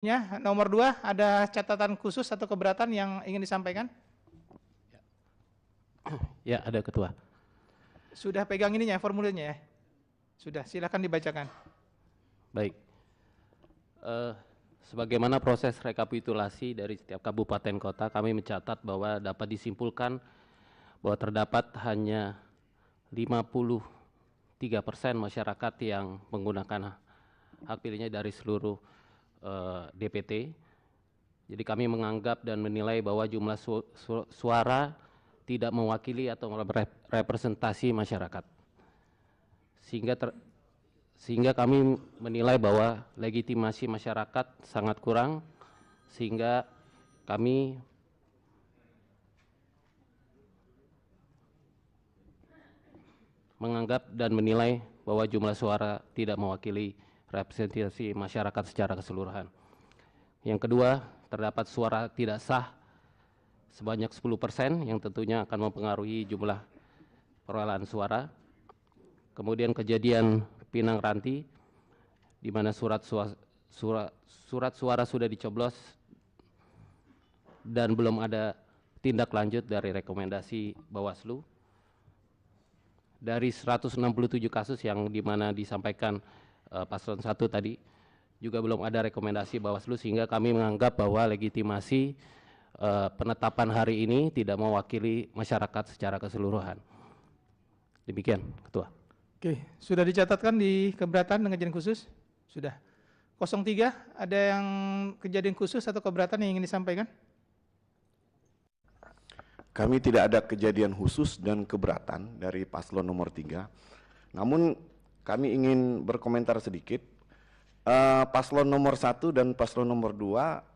Ya, nomor 2, ada catatan khusus atau keberatan yang ingin disampaikan? Ya, ada Ketua. Sudah pegang ininya, formulirnya ya? Sudah, silakan dibacakan. Baik. Sebagaimana proses rekapitulasi dari setiap kabupaten kota, kami mencatat bahwa dapat disimpulkan bahwa terdapat hanya 53% masyarakat yang menggunakan hak pilihnya dari seluruh DPT. Jadi kami menganggap dan menilai bahwa jumlah suara tidak mewakili atau representasi masyarakat. Sehingga kami menilai bahwa legitimasi masyarakat sangat kurang, sehingga kami menganggap dan menilai bahwa jumlah suara tidak mewakili representasi masyarakat secara keseluruhan. Yang kedua, terdapat suara tidak sah sebanyak 10% yang tentunya akan mempengaruhi jumlah perolehan suara. Kemudian kejadian Pinang Ranti, di mana surat suara sudah dicoblos dan belum ada tindak lanjut dari rekomendasi Bawaslu. Dari 167 kasus yang dimana disampaikan paslon 1 tadi, juga belum ada rekomendasi Bawaslu, sehingga kami menganggap bahwa legitimasi penetapan hari ini tidak mewakili masyarakat secara keseluruhan. Demikian, Ketua. Oke, sudah dicatatkan di keberatan dengan kejadian khusus? Sudah. 03, ada yang kejadian khusus atau keberatan yang ingin disampaikan? Kami tidak ada kejadian khusus dan keberatan dari paslon nomor 3. Namun kami ingin berkomentar sedikit. Paslon nomor 1 dan paslon nomor 2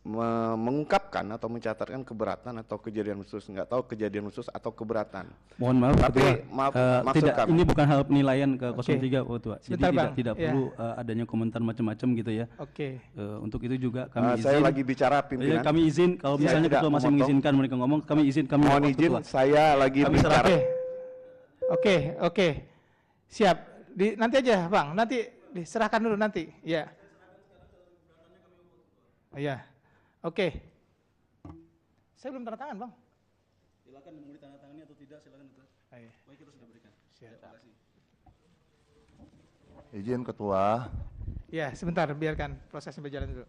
mengungkapkan atau mencatatkan keberatan atau kejadian khusus, nggak tahu kejadian khusus atau keberatan. Mohon maaf, tapi maksud tidak, kami, ini bukan hal penilaian ke 03, Ketua. Jadi Sebentar, tidak ya. perlu adanya komentar macam-macam gitu ya. Oke. Untuk itu juga kami izin. saya lagi bicara pimpinan. Kami izin kalau misalnya tidak Ketua masih memotong. mengizinkan mereka ngomong, kami izin. Kami Mohon waktu, izin, Ketua. saya lagi Kami bicara. Oke. Siap. Nanti aja, Bang. Nanti diserahkan dulu nanti. Ya. Iya. Oke. Saya belum tanda tangan, Bang. Silakan mau ditandatangani atau tidak, silakan Ketua. Baik, kita sudah berikan. Siap. Izin Ketua. Ya, sebentar, biarkan prosesnya berjalan dulu.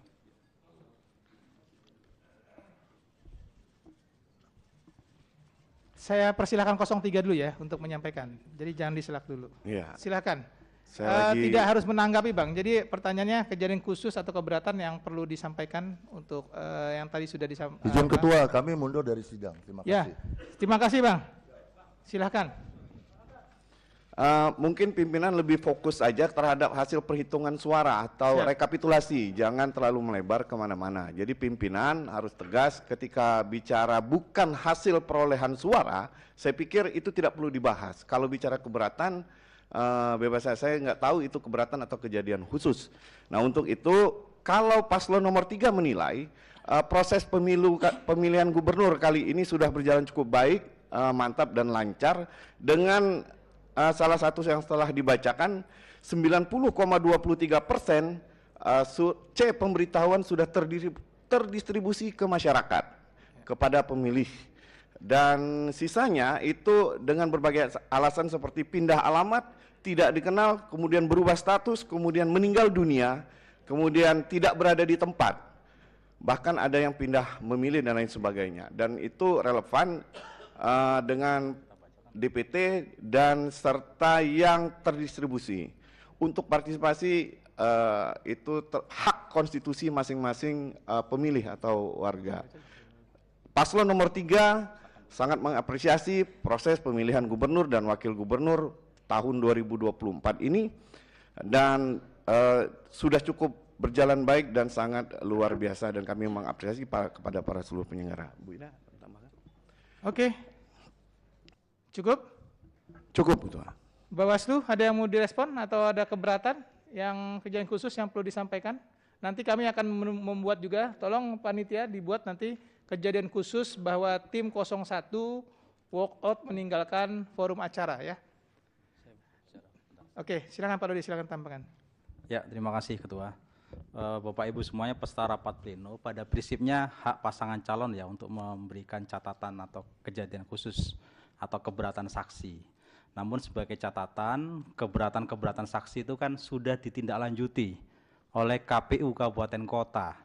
Saya persilahkan 03 dulu ya untuk menyampaikan. Jadi jangan diselak dulu. Iya. Silakan. Saya lagi- Tidak harus menanggapi, Bang. Jadi pertanyaannya kejadian khusus atau keberatan yang perlu disampaikan untuk yang tadi sudah disampaikan. Izin Ketua, kami mundur dari sidang. Terima Ya, kasih. terima kasih, Bang. Silakan. Mungkin pimpinan lebih fokus aja terhadap hasil perhitungan suara atau Siap. rekapitulasi, jangan terlalu melebar kemana-mana. Jadi pimpinan harus tegas ketika bicara bukan hasil perolehan suara, saya pikir itu tidak perlu dibahas. Kalau bicara keberatan, bebas saya nggak tahu itu keberatan atau kejadian khusus. Nah untuk itu, kalau paslon nomor 3 menilai proses pemilihan gubernur kali ini sudah berjalan cukup baik, mantap dan lancar dengan salah satu yang setelah dibacakan 90,23% C pemberitahuan sudah terdistribusi ke masyarakat kepada pemilih, dan sisanya itu dengan berbagai alasan seperti pindah alamat, tidak dikenal, kemudian berubah status, kemudian meninggal dunia, kemudian tidak berada di tempat, bahkan ada yang pindah memilih dan lain sebagainya, dan itu relevan dengan DPT dan serta yang terdistribusi. Untuk partisipasi itu hak konstitusi masing-masing pemilih atau warga. Paslon nomor 3 sangat mengapresiasi proses pemilihan gubernur dan wakil gubernur tahun 2024 ini, dan sudah cukup berjalan baik dan sangat luar biasa, dan kami mengapresiasi kepada para seluruh penyelenggara. Bu Ina, tambahkan. Oke. Cukup? Cukup, Ketua. Bawaslu, ada yang mau direspon atau ada keberatan yang kejadian khusus yang perlu disampaikan? Nanti kami akan membuat juga, tolong panitia dibuat nanti kejadian khusus bahwa tim 01 walk out meninggalkan forum acara ya. Oke, silakan Pak Dodi, silakan tambahkan. Ya, terima kasih Ketua. Bapak Ibu semuanya peserta rapat pleno, pada prinsipnya hak pasangan calon ya untuk memberikan catatan atau kejadian khusus atau keberatan saksi. Namun sebagai catatan, keberatan saksi itu kan sudah ditindaklanjuti oleh KPU Kabupaten Kota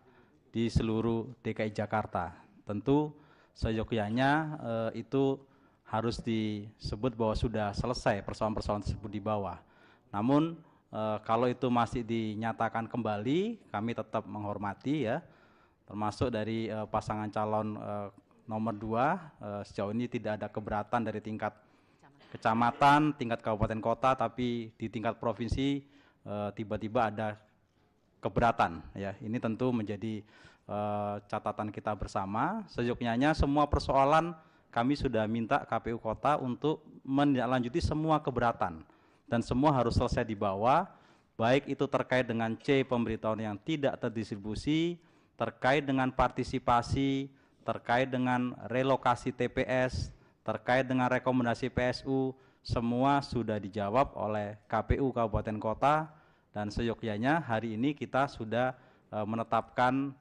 di seluruh DKI Jakarta. Tentu seyogyanya itu harus disebut bahwa sudah selesai persoalan-persoalan tersebut di bawah. Namun kalau itu masih dinyatakan kembali, kami tetap menghormati ya, termasuk dari pasangan calon nomor 2, sejauh ini tidak ada keberatan dari tingkat kecamatan, tingkat kabupaten kota, tapi di tingkat provinsi tiba-tiba ada keberatan ya. Ini tentu menjadi catatan kita bersama. Seyogyanya semua persoalan kami sudah minta KPU Kota untuk menindaklanjuti semua keberatan. Dan semua harus selesai di bawah, baik itu terkait dengan C pemberitahuan yang tidak terdistribusi, terkait dengan partisipasi, terkait dengan relokasi TPS, terkait dengan rekomendasi PSU, semua sudah dijawab oleh KPU Kabupaten Kota, dan seyogyanya hari ini kita sudah menetapkan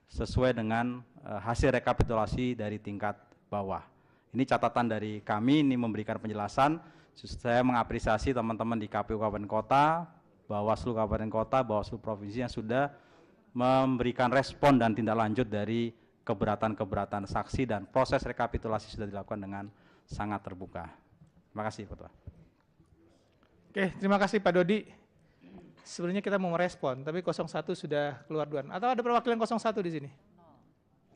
sesuai dengan hasil rekapitulasi dari tingkat bawah. Ini catatan dari kami, ini memberikan penjelasan. Saya mengapresiasi teman-teman di KPU Kabupaten Kota, Bawaslu Kabupaten Kota, Bawaslu Provinsi yang sudah memberikan respon dan tindak lanjut dari keberatan-keberatan saksi, dan proses rekapitulasi sudah dilakukan dengan sangat terbuka. Terima kasih, Ketua. Oke, terima kasih Pak Dodi. Sebenarnya kita mau merespon, tapi 01 sudah keluar duluan. Atau ada perwakilan 01 di sini?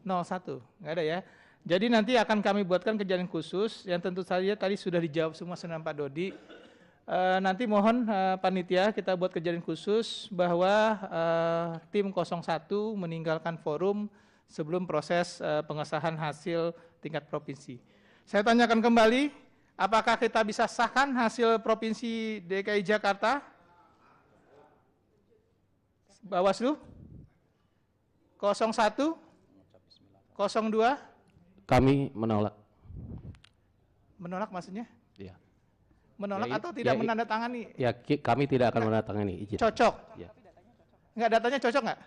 01, nggak ada ya. Jadi nanti akan kami buatkan kejadian khusus yang tentu saja tadi sudah dijawab semua dengan Pak Dodi. Nanti mohon panitia kita buat kejadian khusus bahwa tim 01 meninggalkan forum sebelum proses pengesahan hasil tingkat provinsi. Saya tanyakan kembali, apakah kita bisa sahkan hasil Provinsi DKI Jakarta? Bawaslu? 01? 02? Kami menolak. Menolak maksudnya? Ya. Menolak Ya, atau tidak ya, menandatangani? Ya, kami tidak akan menandatangani izin. Cocok? Ya. Enggak, datanya cocok nggak?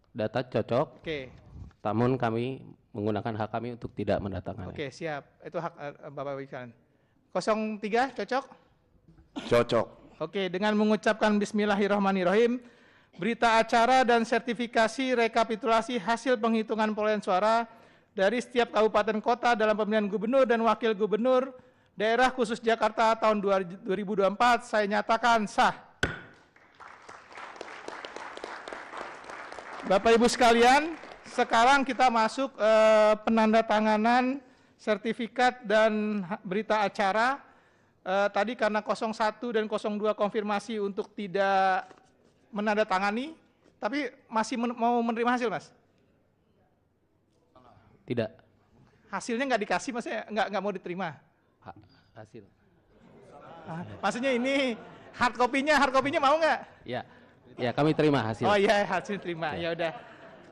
Data cocok, Oke, namun kami menggunakan hak kami untuk tidak mendatangani. oke siap. Itu hak Bapak Wikan. 03 cocok? Cocok. Oke, dengan mengucapkan Bismillahirrahmanirrahim, berita acara dan sertifikasi rekapitulasi hasil penghitungan perolehan suara dari setiap kabupaten kota dalam pemilihan gubernur dan wakil gubernur daerah khusus Jakarta tahun 2024 saya nyatakan sah. Bapak Ibu sekalian, sekarang kita masuk penandatanganan sertifikat dan berita acara. Tadi karena 01 dan 02 konfirmasi untuk tidak menandatangani, tapi masih mau menerima hasil, Mas? Tidak. Hasilnya nggak dikasih, maksudnya nggak mau diterima. Hasil. Maksudnya ini hard copy-nya mau nggak? Ya. Ya, kami terima hasil. Oh iya, hasil terima. Ya udah.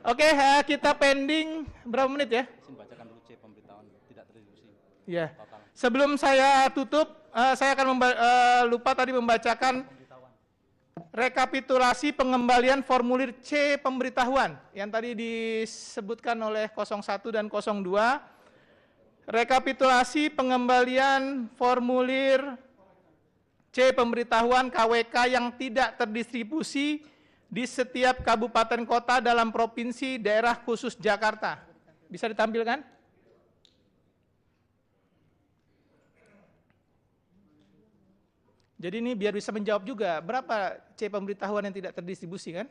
Oke, kita pending berapa menit ya? Izin bacakan dulu C pemberitahuan tidak terdistribusi. Iya. Sebelum saya tutup, saya akan lupa tadi membacakan rekapitulasi pengembalian formulir C pemberitahuan yang tadi disebutkan oleh 01 dan 02. Rekapitulasi pengembalian formulir C pemberitahuan KWK yang tidak terdistribusi di setiap kabupaten kota dalam provinsi daerah khusus Jakarta. Bisa ditampilkan? Jadi ini biar bisa menjawab juga, berapa C pemberitahuan yang tidak terdistribusi kan?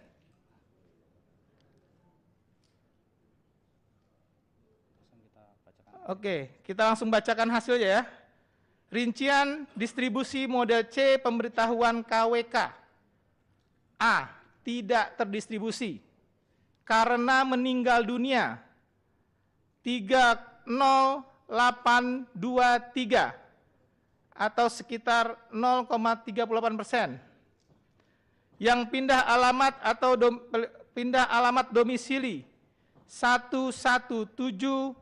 Oke, kita langsung bacakan hasilnya ya. Rincian distribusi model C pemberitahuan KWK. A. Tidak terdistribusi karena meninggal dunia 30823 atau sekitar 0,38%. Yang pindah alamat atau pindah alamat domisili 117118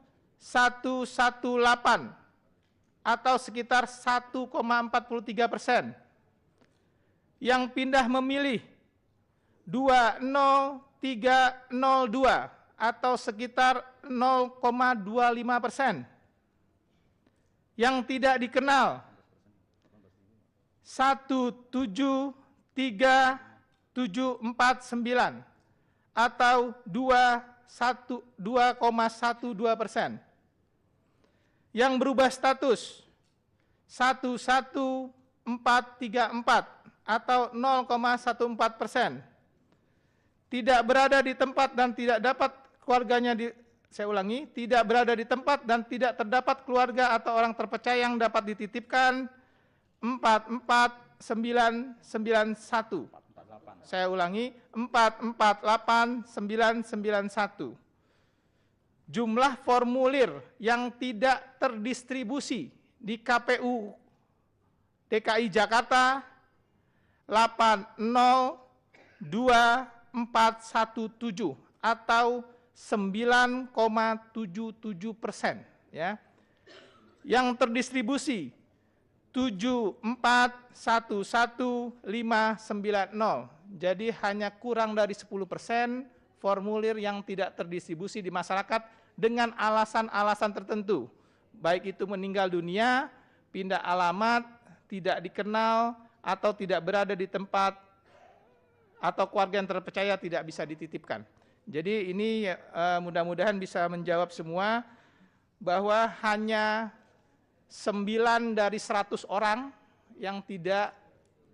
atau sekitar 1,43%. Yang pindah memilih 20302 atau sekitar 0,25%. Yang tidak dikenal 17349 atau 2,12%. Yang berubah status 11434 atau 0,14%. Tidak berada di tempat dan tidak dapat keluarganya saya ulangi, tidak berada di tempat dan tidak terdapat keluarga atau orang terpercaya yang dapat dititipkan 44991. Saya ulangi 448991. Jumlah formulir yang tidak terdistribusi di KPU DKI Jakarta 802417 atau 9,77%, ya. Yang terdistribusi 7411590. Jadi hanya kurang dari 10% formulir yang tidak terdistribusi di masyarakat dengan alasan-alasan tertentu. Baik itu meninggal dunia, pindah alamat, tidak dikenal, atau tidak berada di tempat, atau keluarga yang terpercaya tidak bisa dititipkan. Jadi ini mudah-mudahan bisa menjawab semua bahwa hanya 9 dari 100 orang yang tidak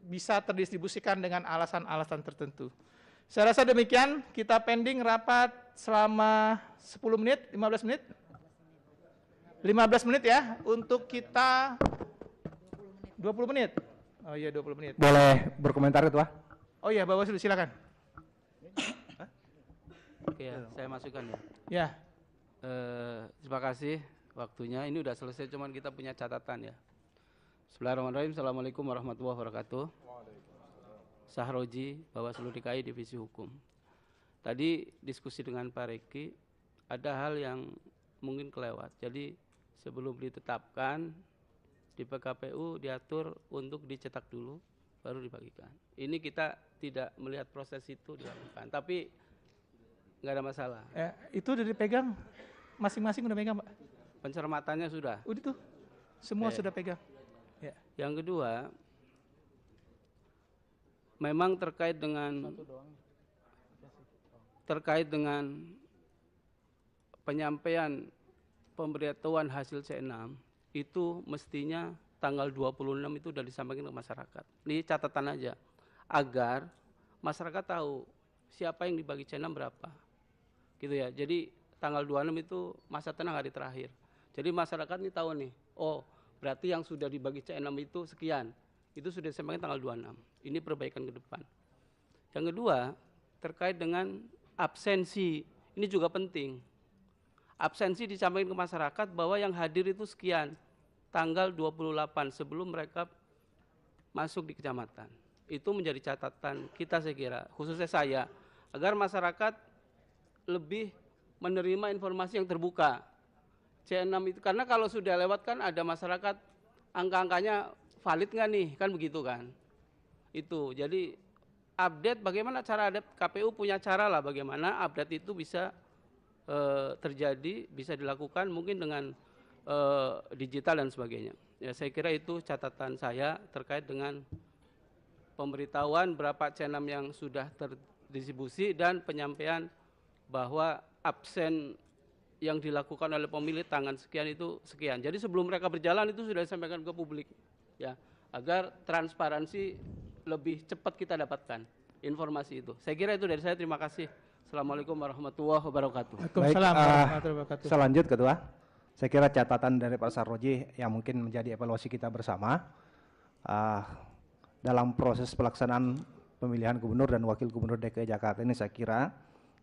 bisa terdistribusikan dengan alasan-alasan tertentu. Saya rasa demikian, kita pending rapat selama 10 menit, 15 menit? 15 menit ya, untuk kita 20 menit. Oh iya 20 menit. Boleh berkomentar Ketua? Oh iya Bawaslu silakan. Oke ya, saya masukkan ya. Ya. Terima kasih waktunya. Ini udah selesai, cuman kita punya catatan ya. Bismillahirrahmanirrahim. Assalamualaikum warahmatullahi wabarakatuh. Sahroji, Bawaslu DKI Divisi Hukum. Tadi diskusi dengan Pak Reki, ada hal yang mungkin kelewat. Jadi sebelum ditetapkan di PKPU diatur untuk dicetak dulu, baru dibagikan. Ini kita tidak melihat proses itu dilakukan, tapi nggak ada masalah. Itu udah dipegang, masing-masing udah pegang Pak? Pencermatannya sudah. Udah tuh, semua sudah pegang. Ya. Yang kedua, memang terkait dengan penyampaian pemberitahuan hasil C6 itu mestinya tanggal 26 itu sudah disampaikan ke masyarakat. Ini catatan aja, agar masyarakat tahu siapa yang dibagi C6 berapa. Gitu ya. Jadi tanggal 26 itu masa tenang hari terakhir. Jadi masyarakat ini tahu nih, oh berarti yang sudah dibagi C6 itu sekian. Itu sudah disampaikan tanggal 26. Ini perbaikan ke depan. Yang kedua, terkait dengan absensi. Ini juga penting. Absensi disampaikan ke masyarakat bahwa yang hadir itu sekian. Tanggal 28 sebelum mereka masuk di kecamatan. Itu menjadi catatan kita saya kira, khususnya saya. Agar masyarakat lebih menerima informasi yang terbuka. C6 itu, karena kalau sudah lewat kan ada masyarakat, angka-angkanya valid nggak nih, kan begitu kan. Itu, jadi update bagaimana cara update, KPU punya cara lah bagaimana update itu bisa terjadi, bisa dilakukan mungkin dengan digital dan sebagainya. Ya, saya kira itu catatan saya terkait dengan pemberitahuan berapa C6 yang sudah terdistribusi dan penyampaian bahwa absen yang dilakukan oleh pemilih tanggal sekian itu sekian. Jadi sebelum mereka berjalan itu sudah disampaikan ke publik, ya, agar transparansi lebih cepat kita dapatkan informasi itu. Saya kira itu dari saya. Terima kasih. Assalamualaikum warahmatullahi wabarakatuh. Waalaikumsalam warahmatullahi wabarakatuh. Saya lanjut Ketua. Saya kira catatan dari Pak Sarroji yang mungkin menjadi evaluasi kita bersama dalam proses pelaksanaan pemilihan gubernur dan wakil gubernur DKI Jakarta ini, saya kira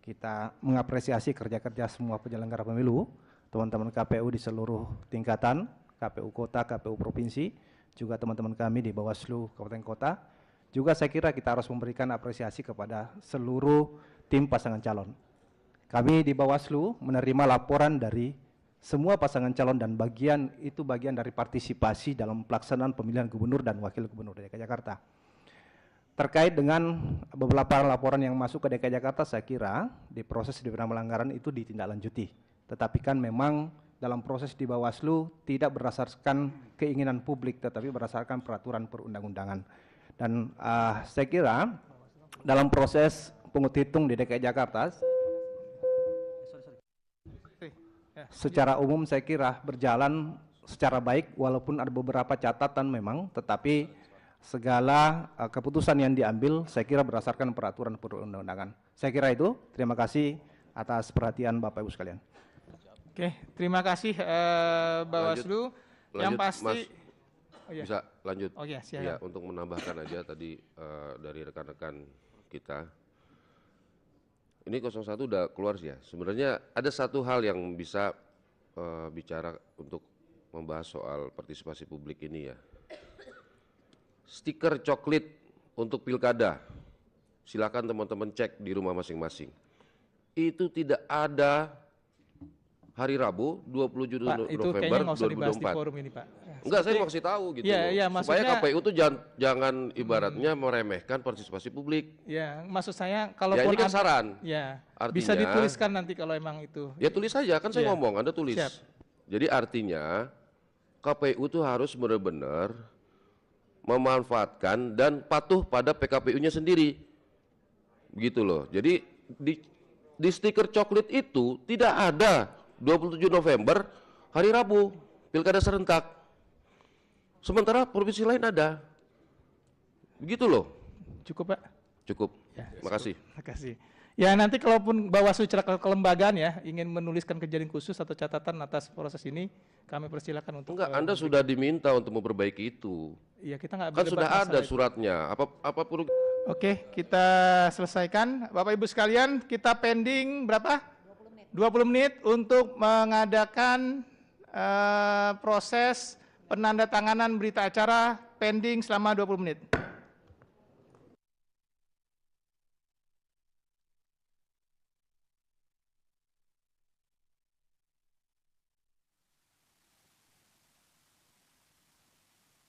kita mengapresiasi kerja-kerja semua penyelenggara pemilu, teman-teman KPU di seluruh tingkatan, KPU kota, KPU provinsi, juga teman-teman kami di Bawaslu Kabupaten Kota. Juga saya kira kita harus memberikan apresiasi kepada seluruh tim pasangan calon. Kami di Bawaslu menerima laporan dari semua pasangan calon dan bagian dari partisipasi dalam pelaksanaan pemilihan gubernur dan wakil gubernur DKI Jakarta. Terkait dengan beberapa laporan yang masuk ke DKI Jakarta, saya kira di proses di pelanggaran itu ditindaklanjuti. Tetapi kan memang dalam proses di Bawaslu tidak berdasarkan keinginan publik, tetapi berdasarkan peraturan perundang-undangan. Dan saya kira dalam proses pungut hitung di DKI Jakarta, secara umum saya kira berjalan secara baik, walaupun ada beberapa catatan memang, tetapi segala keputusan yang diambil saya kira berdasarkan peraturan perundang-undangan. Saya kira itu. Terima kasih atas perhatian Bapak Ibu sekalian. Oke, terima kasih Bawaslu. Yang pasti bisa lanjut. Oh ya, silakan. Ya, untuk menambahkan aja tadi dari rekan-rekan kita. Ini 01 udah keluar sih ya. Sebenarnya ada satu hal yang bisa bicara untuk membahas soal partisipasi publik ini ya. Stiker coklit untuk pilkada, silakan teman-teman cek di rumah masing-masing. Itu tidak ada hari Rabu 27 Pak, itu November kayaknya nggak usah dibahas di 2024. forum ini, Pak. Enggak, saya mau kasih tahu gitu Iya, loh. iya, Supaya maksudnya- KPU itu jangan ibaratnya meremehkan partisipasi publik. Ya, maksud saya Ya kalaupun ini kan saran. ya, Artinya- bisa dituliskan nanti kalau emang itu. Ya tulis saja, kan saya Iya. ngomong, Anda tulis. Siap. Jadi artinya KPU itu harus benar-benar memanfaatkan dan patuh pada PKPU-nya sendiri. Begitu loh. Jadi di stiker coklit itu tidak ada 27 November hari Rabu pilkada serentak. Sementara provinsi lain ada. Begitu loh. Cukup, Pak? Cukup. Ya, Terima kasih. Terima kasih. Ya, nanti kalaupun Bawaslu secara kelembagaan ya ingin menuliskan kejadian khusus atau catatan atas proses ini, kami persilakan untuk Enggak, Anda sudah diminta untuk memperbaiki itu. Iya, kita nggak Kan berdebat sudah ada masalah itu. suratnya. Apa perlu Oke, kita selesaikan. Bapak Ibu sekalian, kita pending berapa? 20 menit untuk mengadakan proses penandatanganan berita acara pending selama 20 menit.